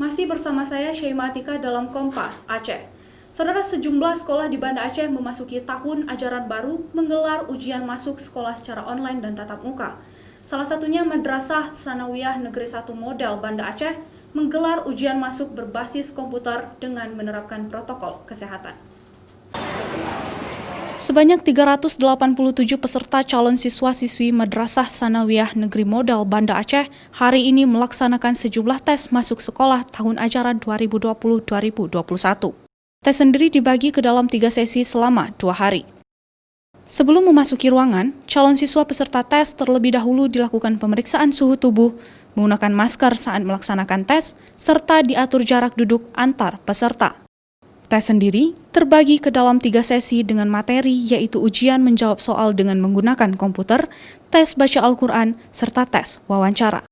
Masih bersama saya Syaima Atika dalam Kompas Aceh. Saudara, sejumlah sekolah di Banda Aceh memasuki tahun ajaran baru menggelar ujian masuk sekolah secara online dan tatap muka. Salah satunya Madrasah Tsanawiyah Negeri 1 Model Banda Aceh menggelar ujian masuk berbasis komputer dengan menerapkan protokol kesehatan. Sebanyak 387 peserta calon siswa-siswi Madrasah Tsanawiyah Negeri Model Banda Aceh hari ini melaksanakan sejumlah tes masuk sekolah tahun ajaran 2020-2021. Tes sendiri dibagi ke dalam 3 sesi selama 2 hari. Sebelum memasuki ruangan, calon siswa peserta tes terlebih dahulu dilakukan pemeriksaan suhu tubuh, menggunakan masker saat melaksanakan tes, serta diatur jarak duduk antar peserta. Tes sendiri terbagi ke dalam 3 sesi dengan materi, yaitu ujian menjawab soal dengan menggunakan komputer, tes baca Al-Quran, serta tes wawancara.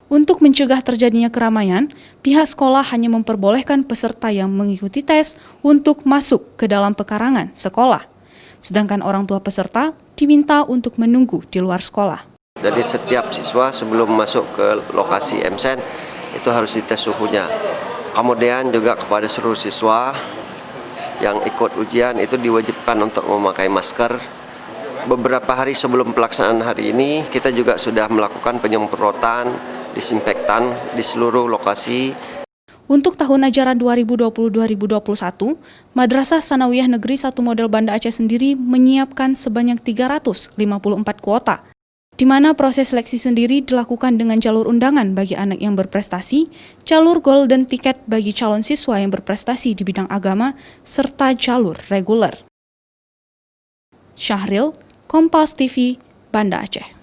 Untuk mencegah terjadinya keramaian, pihak sekolah hanya memperbolehkan peserta yang mengikuti tes untuk masuk ke dalam pekarangan sekolah. Sedangkan orang tua peserta diminta untuk menunggu di luar sekolah. Jadi setiap siswa sebelum masuk ke lokasi MSen itu harus dites suhunya. Kemudian juga kepada seluruh siswa yang ikut ujian itu diwajibkan untuk memakai masker. Beberapa hari sebelum pelaksanaan hari ini kita juga sudah melakukan penyemprotan disinfektan di seluruh lokasi. Untuk tahun ajaran 2020-2021, Madrasah Tsanawiyah Negeri 1 Model Banda Aceh sendiri menyiapkan sebanyak 354 kuota, di mana proses seleksi sendiri dilakukan dengan jalur undangan bagi anak yang berprestasi, jalur golden ticket bagi calon siswa yang berprestasi di bidang agama, serta jalur reguler. Syahril, Kompas TV, Banda Aceh.